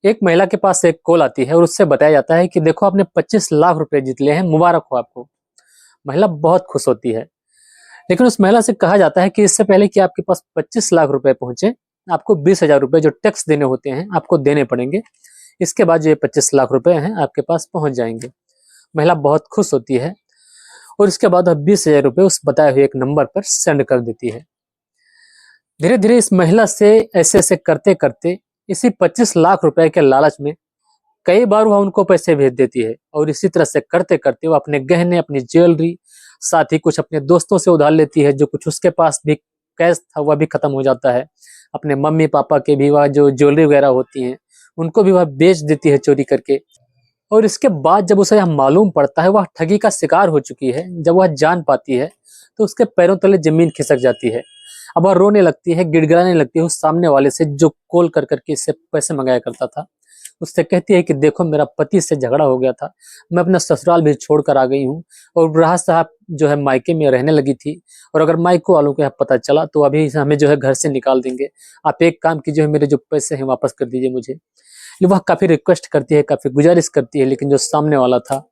एक महिला के पास एक कॉल आती है और उससे बताया जाता है कि देखो आपने 25 लाख रुपए जीत लिए हैं, मुबारक हो आपको। महिला बहुत खुश होती है, लेकिन उस महिला से कहा जाता है कि इससे पहले कि आपके पास 25 लाख रुपए पहुंचे, आपको 20,000 रुपए जो टैक्स देने होते हैं आपको देने पड़ेंगे। इसके बाद जो ये 25 लाख रुपए हैं आपके पास पहुंच जाएंगे। महिला बहुत खुश होती है और इसके बाद वह 20,000 रुपए उस बताए हुए एक नंबर पर सेंड कर देती है। धीरे धीरे इस महिला से ऐसे ऐसे करते करते इसी 25 लाख रुपए के लालच में कई बार वह उनको पैसे भेज देती है और इसी तरह से करते करते वो अपने गहने, अपनी ज्वेलरी, साथ ही कुछ अपने दोस्तों से उधार लेती है। जो कुछ उसके पास भी कैश था वह भी खत्म हो जाता है। अपने मम्मी पापा के भी वह जो ज्वेलरी वगैरह होती हैं उनको भी वह बेच देती है चोरी करके। और इसके बाद जब उसे यह मालूम पड़ता है वह ठगी का शिकार हो चुकी है, जब वह जान पाती है तो उसके पैरों तले जमीन खिसक जाती है। अब वह रोने लगती है, गिड़गिड़ाने लगती है उस सामने वाले से जो कॉल कर करके इससे पैसे मंगाया करता था। उससे कहती है कि देखो मेरा पति से झगड़ा हो गया था, मैं अपना ससुराल भी छोड़कर आ गई हूँ और राहत साहब जो है मायके में रहने लगी थी, और अगर मायको वालों को यहाँ पता चला तो अभी हमें जो है घर से निकाल देंगे। आप एक काम कीजिए, मेरे जो पैसे हैं वापस कर दीजिए मुझे। वह काफी रिक्वेस्ट करती है, काफी गुजारिश करती है, लेकिन जो सामने वाला था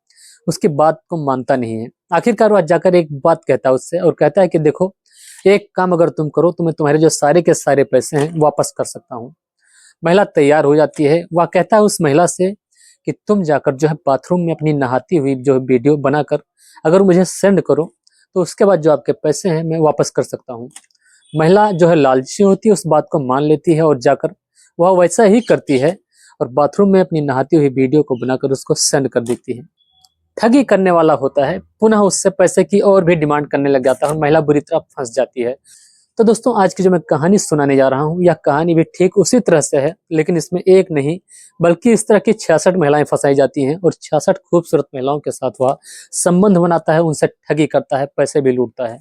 उसकी बात को मानता नहीं है। आखिरकार वह जाकर एक बात कहता है उससे और कहता है कि देखो एक काम अगर तुम करो तो मैं तुम्हारे जो सारे के सारे पैसे हैं वापस कर सकता हूँ। महिला तैयार हो जाती है। वह कहता है उस महिला से कि तुम जाकर जो है बाथरूम में अपनी नहाती हुई जो है वीडियो बनाकर अगर मुझे सेंड करो तो उसके बाद जो आपके पैसे हैं मैं वापस कर सकता हूँ। महिला जो है लालची होती है, उस बात को मान लेती है और जाकर वह वैसा ही करती है और बाथरूम में अपनी नहाती हुई वीडियो को बनाकर उसको सेंड कर देती है। ठगी करने वाला होता है पुनः उससे पैसे की और भी डिमांड करने लग जाता है और महिला बुरी तरह फंस जाती है। तो दोस्तों आज की जो मैं कहानी सुनाने जा रहा हूँ यह कहानी भी ठीक उसी तरह से है, लेकिन इसमें एक नहीं बल्कि इस तरह की 66 महिलाएं फंसाई जाती हैं और 66 खूबसूरत महिलाओं के साथ वह संबंध बनाता है, उनसे ठगी करता है, पैसे भी लूटता है।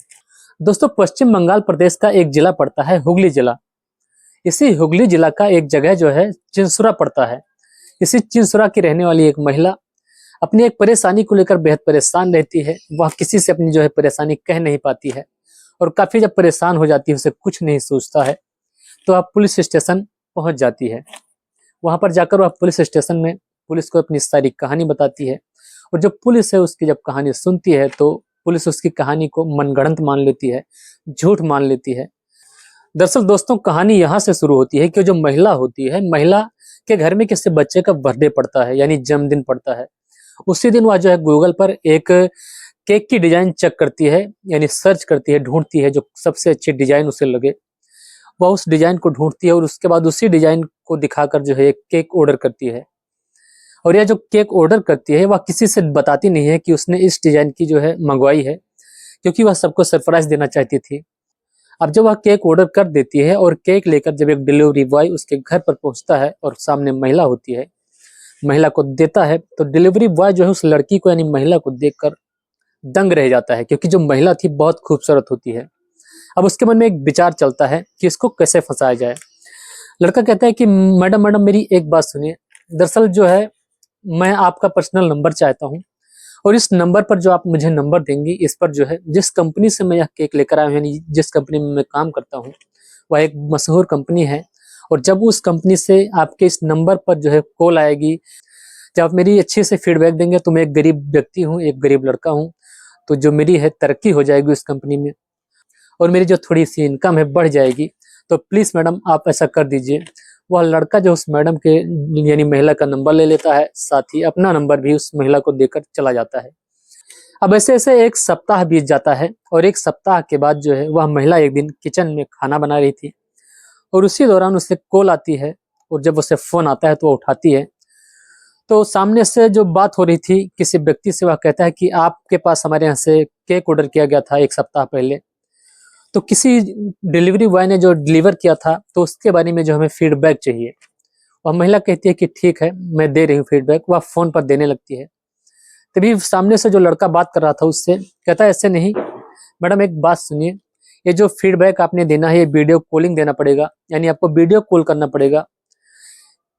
दोस्तों पश्चिम बंगाल प्रदेश का एक जिला पड़ता है हुगली जिला। इसी हुगली जिला का एक जगह जो है चिंसुरा पड़ता है। इसी चिंसुरा की रहने वाली एक महिला अपनी एक परेशानी को लेकर बेहद परेशान रहती है। वह किसी से अपनी जो है परेशानी कह नहीं पाती है और काफी जब परेशान हो जाती है, उसे कुछ नहीं सोचता है, तो वह पुलिस स्टेशन पहुंच जाती है। वहां पर जाकर वह पुलिस स्टेशन में पुलिस को अपनी सारी कहानी बताती है और जो पुलिस है उसकी जब कहानी सुनती है तो पुलिस उसकी कहानी को मनगढ़ंत मान लेती है, झूठ मान लेती है। दरअसल दोस्तों कहानी यहाँ से शुरू होती है कि जो महिला होती है, महिला के घर में किसी बच्चे का बर्थडे पड़ता है यानी जन्मदिन पड़ता है। उसी दिन वह जो है गूगल पर एक केक की डिजाइन चेक करती है, यानी सर्च करती है, ढूंढती है जो सबसे अच्छी डिजाइन उसे लगे। वह उस डिजाइन को ढूंढती है और उसके बाद उसी डिजाइन को दिखाकर जो है एक केक ऑर्डर करती है। और यह जो केक ऑर्डर करती है वह किसी से बताती नहीं है कि उसने इस डिजाइन की जो है मंगवाई है, क्योंकि वह सबको सरप्राइज देना चाहती थी। अब जब वह केक ऑर्डर कर देती है और केक लेकर जब एक डिलीवरी बॉय उसके घर पर पहुंचता है और सामने महिला होती है, महिला को देता है, तो डिलीवरी बॉय जो है उस लड़की को यानी महिला को देखकर दंग रह जाता है, क्योंकि जो महिला थी बहुत खूबसूरत होती है। अब उसके मन में एक विचार चलता है कि इसको कैसे फंसाया जाए। लड़का कहता है कि मैडम मैडम मेरी एक बात सुनिए, दरअसल जो है मैं आपका पर्सनल नंबर चाहता हूँ और इस नंबर पर जो आप मुझे नंबर देंगी इस पर जो है जिस कंपनी से मैं यह केक लेकर आया हूँ यानी जिस कंपनी में मैं काम करता हूँ वह एक मशहूर कंपनी है, और जब उस कंपनी से आपके इस नंबर पर जो है कॉल आएगी, जब आप मेरी अच्छे से फीडबैक देंगे तो मैं एक गरीब व्यक्ति हूँ, एक गरीब लड़का हूँ, तो जो मेरी है तरक्की हो जाएगी उस कंपनी में और मेरी जो थोड़ी सी इनकम है बढ़ जाएगी, तो प्लीज़ मैडम आप ऐसा कर दीजिए। वह लड़का जो उस मैडम के यानी महिला का नंबर ले लेता है, साथ ही अपना नंबर भी उस महिला को देकर चला जाता है। अब ऐसे ऐसे एक सप्ताह बीत जाता है और एक सप्ताह के बाद जो है वह महिला एक दिन किचन में खाना बना रही थी और उसी दौरान उसे कॉल आती है और जब उसे फोन आता है तो वह उठाती है। तो सामने से जो बात हो रही थी किसी व्यक्ति से, वह कहता है कि आपके पास हमारे यहाँ से केक ऑर्डर किया गया था एक सप्ताह पहले, तो किसी डिलीवरी बॉय ने जो डिलीवर किया था तो उसके बारे में जो हमें फीडबैक चाहिए। वह महिला कहती है कि ठीक है मैं दे रही हूँ फीडबैक। वह फोन पर देने लगती है, तभी सामने से जो लड़का बात कर रहा था उससे कहता है ऐसे नहीं मैडम एक बात सुनिए, ये जो फीडबैक आपने देना है ये वीडियो कॉलिंग देना पड़ेगा, यानी आपको वीडियो कॉल करना पड़ेगा,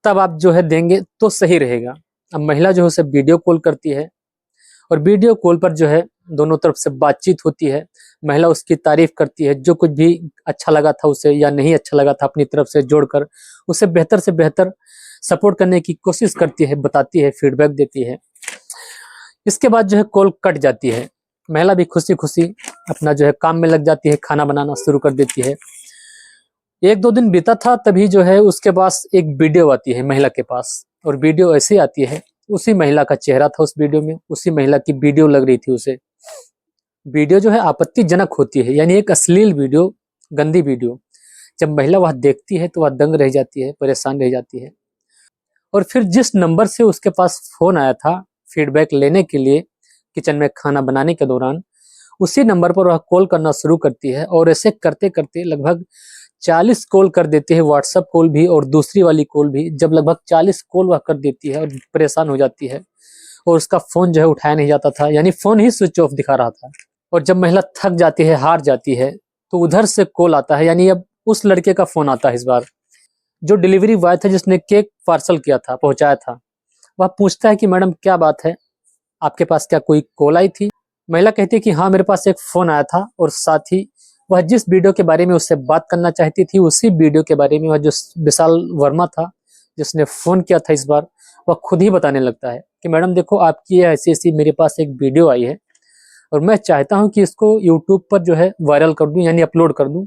तब आप जो है देंगे तो सही रहेगा। अब महिला जो है उसे वीडियो कॉल करती है और वीडियो कॉल पर जो है दोनों तरफ से बातचीत होती है। महिला उसकी तारीफ करती है, जो कुछ भी अच्छा लगा था उसे या नहीं अच्छा लगा था अपनी तरफ से जोड़कर उसे बेहतर से बेहतर सपोर्ट करने की कोशिश करती है, बताती है, फीडबैक देती है। इसके बाद जो है कॉल कट जाती है। महिला भी खुशी खुशी अपना जो है काम में लग जाती है, खाना बनाना शुरू कर देती है। 1-2 दिन बीता था, तभी जो है उसके पास एक वीडियो आती है महिला के पास, और वीडियो ऐसी आती है, उसी महिला का चेहरा था उस वीडियो में, उसी महिला की वीडियो लग रही थी उसे। वीडियो जो है आपत्तिजनक होती है, यानी एक अश्लील वीडियो, गंदी वीडियो। जब महिला वह देखती है तो वह दंग रह जाती है, परेशान रह जाती है। और फिर जिस नंबर से उसके पास फोन आया था फीडबैक लेने के लिए किचन में खाना बनाने के दौरान, उसी नंबर पर वह कॉल करना शुरू करती है, और ऐसे करते करते लगभग 40 कॉल कर देती है, व्हाट्सएप कॉल भी और दूसरी वाली कॉल भी। जब लगभग 40 कॉल वह कर देती है और परेशान हो जाती है, और उसका फोन जो है उठाया नहीं जाता था, यानी फोन ही स्विच ऑफ दिखा रहा था। और जब महिला थक जाती है, हार जाती है, तो उधर से कॉल आता है, यानी अब उस लड़के का फोन आता है इस बार, जो डिलीवरी बॉय था जिसने केक पार्सल किया था, पहुंचाया था। वह पूछता है कि मैडम क्या बात है, आपके पास क्या कोई कॉल आई थी? महिला कहती है कि हाँ, मेरे पास एक फोन आया था, और साथ ही वह जिस वीडियो के बारे में उससे बात करना चाहती थी, उसी वीडियो के बारे में वह जो विशाल वर्मा था जिसने फोन किया था इस बार, वह खुद ही बताने लगता है कि मैडम देखो, आपकी ऐसी ऐसी मेरे पास एक वीडियो आई है, और मैं चाहता हूं कि इसको यूट्यूब पर जो है वायरल कर दूं, यानी अपलोड कर दूं।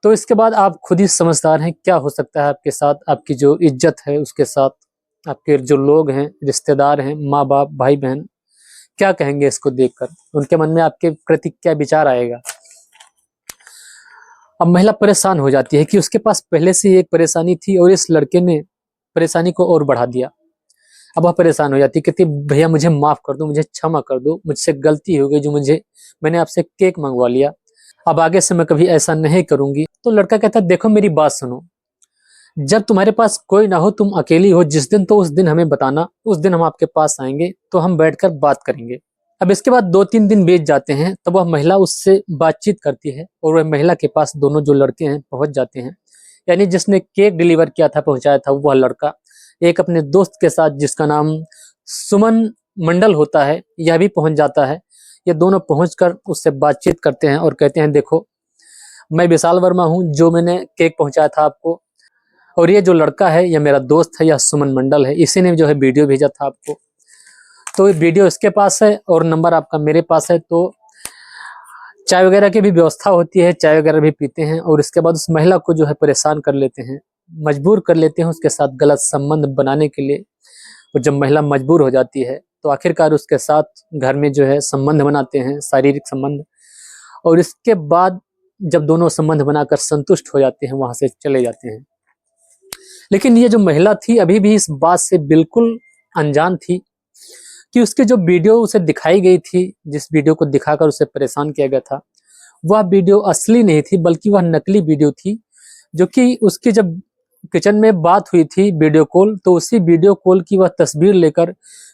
तो इसके बाद आप खुद ही समझदार हैं क्या हो सकता है आपके साथ, आपकी जो इज्जत है उसके साथ, आपके जो लोग हैं, रिश्तेदार हैं, माँ बाप, भाई बहन, क्या कहेंगे इसको देखकर, उनके मन में आपके प्रति क्या विचार आएगा। अब महिला परेशान हो जाती है कि उसके पास पहले से ही एक परेशानी थी, और इस लड़के ने परेशानी को और बढ़ा दिया। अब वह परेशान हो जाती है, कहती भैया मुझे माफ कर दो, मुझे क्षमा कर दो, मुझसे गलती हो गई, जो मैंने आपसे केक मंगवा लिया, अब आगे से मैं कभी ऐसा नहीं करूंगी। तो लड़का कहता है देखो मेरी बात सुनो, जब तुम्हारे पास कोई ना हो, तुम अकेली हो जिस दिन, तो उस दिन हमें बताना, उस दिन हम आपके पास आएंगे, तो हम बैठकर बात करेंगे। अब इसके बाद 2-3 दिन बीत जाते हैं, तब वह महिला उससे बातचीत करती है, और वह महिला के पास दोनों जो लड़के हैं पहुंच जाते हैं, यानी जिसने केक डिलीवर किया था, पहुंचाया था, वह लड़का एक अपने दोस्त के साथ जिसका नाम सुमन मंडल होता है, यह भी पहुंच जाता है। ये दोनों पहुंचकर उससे बातचीत करते हैं और कहते हैं देखो, मैं विशाल वर्मा हूं जो मैंने केक पहुंचाया था आपको, और ये जो लड़का है ये मेरा दोस्त है, यह सुमन मंडल है, इसी ने जो है वीडियो भेजा था आपको। तो ये वीडियो इसके पास है और नंबर आपका मेरे पास है। तो चाय वगैरह की भी व्यवस्था होती है, चाय वगैरह भी पीते हैं, और इसके बाद उस महिला को जो है परेशान कर लेते हैं, मजबूर कर लेते हैं उसके साथ गलत संबंध बनाने के लिए। और जब महिला मजबूर हो जाती है तो आखिरकार उसके साथ घर में जो है संबंध बनाते हैं, शारीरिक संबंध, और इसके बाद जब दोनों संबंध बनाकर संतुष्ट हो जाते हैं, वहां से चले जाते हैं। लेकिन ये जो महिला थी अभी भी इस बात से बिल्कुल अनजान थी कि उसके जो वीडियो उसे दिखाई गई थी, जिस वीडियो को दिखाकर उसे परेशान किया गया था, वह वीडियो असली नहीं थी, बल्कि वह नकली वीडियो थी। जो कि उसकी जब किचन में बात हुई थी वीडियो कॉल, तो उसी वीडियो कॉल की वह तस्वीर लेकर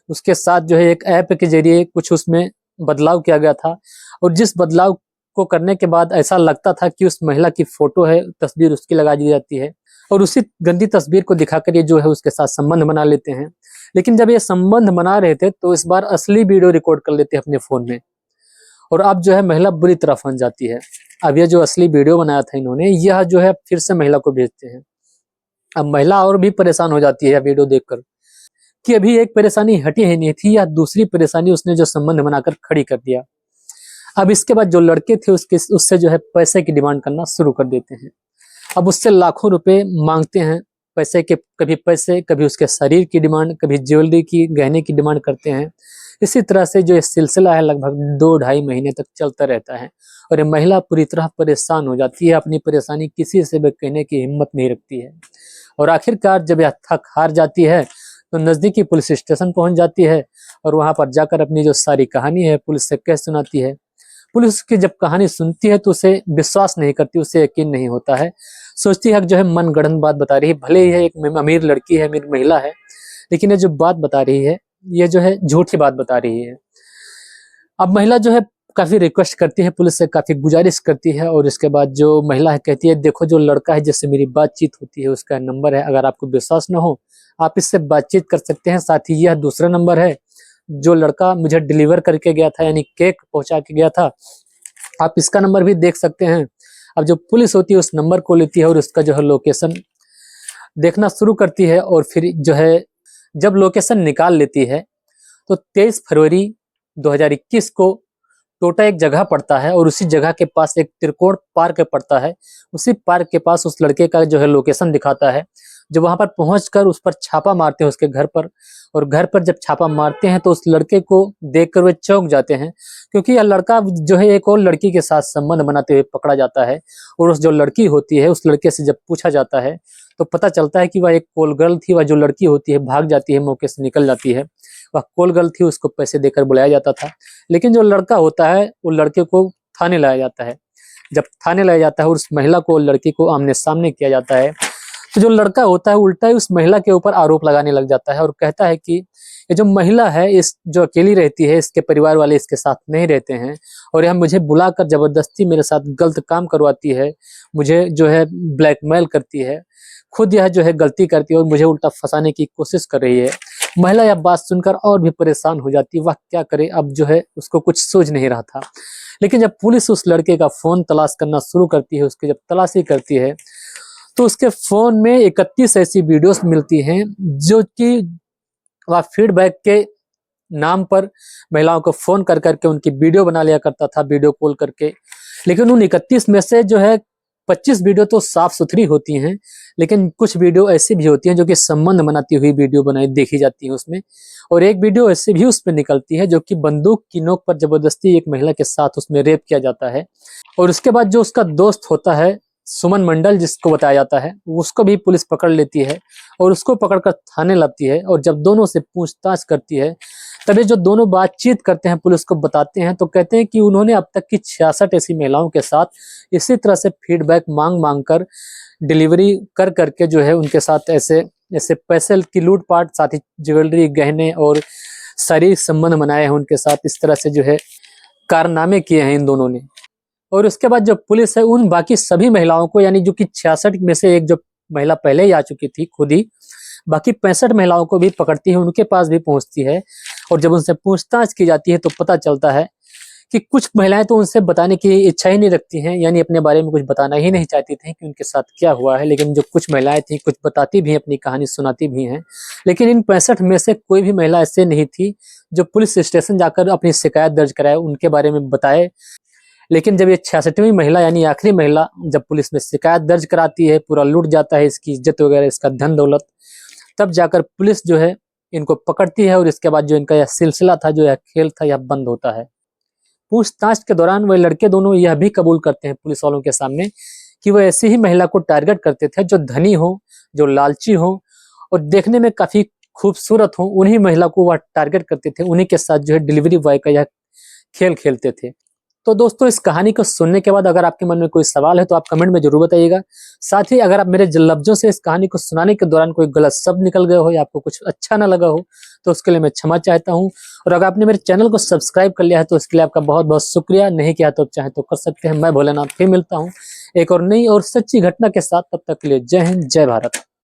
उसके साथ जो है एक ऐप के जरिए कुछ उसमें बदलाव किया गया था, और जिस बदलाव को करने के बाद ऐसा लगता था कि उस महिला की फोटो है, तस्वीर उसकी लगा दी जाती है, और उसी गंदी तस्वीर को दिखाकर ये जो है उसके साथ संबंध बना लेते हैं। लेकिन जब ये संबंध बना रहे थे तो इस बार असली वीडियो रिकॉर्ड कर लेते हैं अपने फोन में, और अब जो है महिला बुरी तरह फंस जाती है। अब ये जो असली वीडियो बनाया था इन्होंने, यह जो है फिर से महिला को भेजते हैं। अब महिला और भी परेशान हो जाती है वीडियो देखकर कि अभी एक परेशानी हटी ही नहीं थी, या दूसरी परेशानी उसने जो संबंध बनाकर खड़ी कर दिया। अब इसके बाद जो लड़के थे उससे जो है पैसे की डिमांड करना शुरू कर देते हैं। अब उससे लाखों रुपए मांगते हैं पैसे के, कभी पैसे, कभी उसके शरीर की डिमांड, कभी ज्वेलरी की, गहने की डिमांड करते हैं। इसी तरह से जो ये सिलसिला है लगभग 2-2.5 महीने तक चलता रहता है, और ये महिला पूरी तरह परेशान हो जाती है, अपनी परेशानी किसी से भी कहने की हिम्मत नहीं रखती है। और आखिरकार जब यह थक हार जाती है तो नजदीकी पुलिस स्टेशन पहुंच जाती है, और वहां पर जाकर अपनी जो सारी कहानी है पुलिस से कह सुनाती है। पुलिस की जब कहानी सुनती है तो उसे विश्वास नहीं करती, उसे यकीन नहीं होता है, सोचती है कि जो है मनगढ़ंत बात बता रही है, भले ही है एक अमीर लड़की है, अमीर महिला है, लेकिन ये जो बात बता रही है ये जो है झूठी बात बता रही है। अब महिला जो है काफी रिक्वेस्ट करती है पुलिस से, काफी गुजारिश करती है, और इसके बाद जो महिला है कहती है देखो, जो लड़का है जिससे मेरी बातचीत होती है उसका नंबर है, अगर आपको विश्वास न हो आप इससे बातचीत कर सकते हैं। साथ ही यह दूसरा नंबर है, जो लड़का मुझे डिलीवर करके गया था, यानी केक पहुंचा के गया था, आप इसका नंबर भी देख सकते हैं। अब जो पुलिस होती है उस नंबर को लेती है और उसका जो है लोकेशन देखना शुरू करती है और फिर जो है जब लोकेशन निकाल लेती है तो 23 फरवरी 2021 को टोटा एक जगह पड़ता है और उसी जगह के पास एक त्रिकोण पार्क पड़ता है। उसी पार्क के पास उस लड़के का जो है लोकेशन दिखाता है। जो वहां पर पहुंचकर उस पर छापा मारते हैं उसके घर पर, और घर पर जब छापा मारते हैं तो उस लड़के को देखकर वे चौंक जाते हैं, क्योंकि यह लड़का जो है एक और लड़की के साथ संबंध बनाते हुए पकड़ा जाता है। और उस जो लड़की होती है उस लड़के से जब पूछा जाता है तो पता चलता है कि वह एक कॉल गर्ल थी। वह जो लड़की होती है भाग जाती है, मौके से निकल जाती है। वह कॉल गर्ल थी, उसको पैसे देकर बुलाया जाता था। लेकिन जो लड़का होता है वो लड़के को थाने लाया जाता है। जब थाने लाया जाता है और उस महिला को और लड़की को आमने सामने किया जाता है तो जो लड़का होता है उल्टा ही उस महिला के ऊपर आरोप लगाने लग जाता है और कहता है कि ये जो महिला है इस जो अकेली रहती है, इसके परिवार वाले इसके साथ नहीं रहते हैं और यह मुझे बुलाकर जबरदस्ती मेरे साथ गलत काम करवाती है, मुझे जो है ब्लैकमेल करती है, खुद यह जो है गलती करती है और मुझे उल्टा फंसाने की कोशिश कर रही है। महिला यह बात सुनकर और भी परेशान हो जाती है। वह क्या करे, अब जो है उसको कुछ सूझ नहीं रहा था। लेकिन जब पुलिस उस लड़के का फोन तलाश करना शुरू करती है, उसकी जब तलाशी करती है तो उसके फोन में 31 ऐसी वीडियोस मिलती हैं जो कि वह फीडबैक के नाम पर महिलाओं को फोन कर करके उनकी वीडियो बना लिया करता था, वीडियो कॉल करके। लेकिन उन 31 में से जो है 25 वीडियो तो साफ सुथरी होती हैं, लेकिन कुछ वीडियो ऐसी भी होती हैं जो कि संबंध बनाती हुई वीडियो बनाई देखी जाती है उसमें। और एक वीडियो ऐसी भी उसमें निकलती है जो कि बंदूक की नोक पर जबरदस्ती एक महिला के साथ उसमें रेप किया जाता है। और उसके बाद जो उसका दोस्त होता है सुमन मंडल, जिसको बताया जाता है, उसको भी पुलिस पकड़ लेती है और उसको पकड़कर थाने लाती है। और जब दोनों से पूछताछ करती है तभी जो दोनों बातचीत करते हैं, पुलिस को बताते हैं, तो कहते हैं कि उन्होंने अब तक की 66 ऐसी महिलाओं के साथ इसी तरह से फीडबैक मांग कर डिलीवरी कर करके जो है उनके साथ ऐसे ऐसे पैसे की लूटपाट, साथ ही ज्वेलरी, गहने और शारीरिक संबंध बनाए हैं उनके साथ। इस तरह से जो है कारनामे किए हैं इन दोनों ने। और उसके बाद जो पुलिस है उन बाकी सभी महिलाओं को, यानी जो कि 66 में से एक जो महिला पहले ही आ चुकी थी खुद ही, बाकी 65 महिलाओं को भी पकड़ती है, उनके पास भी पहुंचती है। और जब उनसे पूछताछ की जाती है तो पता चलता है कि कुछ महिलाएं तो उनसे बताने की इच्छा ही नहीं रखती हैं, यानी अपने बारे में कुछ बताना ही नहीं चाहती थी कि उनके साथ क्या हुआ है। लेकिन जो कुछ महिलाएं थी कुछ बताती भी हैं, अपनी कहानी सुनाती भी हैं। लेकिन इन 65 में से कोई भी महिला ऐसे नहीं थी जो पुलिस स्टेशन जाकर अपनी शिकायत दर्ज कराए, उनके बारे में बताए। लेकिन जब ये 66वीं महिला यानी आखिरी महिला जब पुलिस में शिकायत दर्ज कराती है, पूरा लूट जाता है इसकी इज्जत वगैरह, इसका धन दौलत, तब जाकर पुलिस जो है इनको पकड़ती है। और इसके बाद जो इनका यह सिलसिला था, जो यह खेल था, यह बंद होता है। पूछताछ के दौरान वह लड़के दोनों यह भी कबूल करते हैं पुलिस वालों के सामने कि वह ऐसी ही महिला को टारगेट करते थे जो धनी हो, जो लालची हो और देखने में काफी खूबसूरत हो। उन्हीं महिला को वह टारगेट करते थे, उन्हीं के साथ जो है डिलीवरी बॉय का यह खेल खेलते थे। तो दोस्तों, इस कहानी को सुनने के बाद अगर आपके मन में कोई सवाल है तो आप कमेंट में जरूर बताइएगा। साथ ही अगर आप मेरे लफ्जों से इस कहानी को सुनाने के दौरान कोई गलत शब्द निकल गए हो या आपको कुछ अच्छा ना लगा हो तो उसके लिए मैं क्षमा चाहता हूं। और अगर आपने मेरे चैनल को सब्सक्राइब कर लिया है तो इसके लिए आपका बहुत बहुत शुक्रिया। नहीं किया तो चाहे तो कर सकते हैं। मैं भोलेनाथ फिर मिलता हूँ एक और नई और सच्ची घटना के साथ। तब तक के लिए जय हिंद, जय भारत।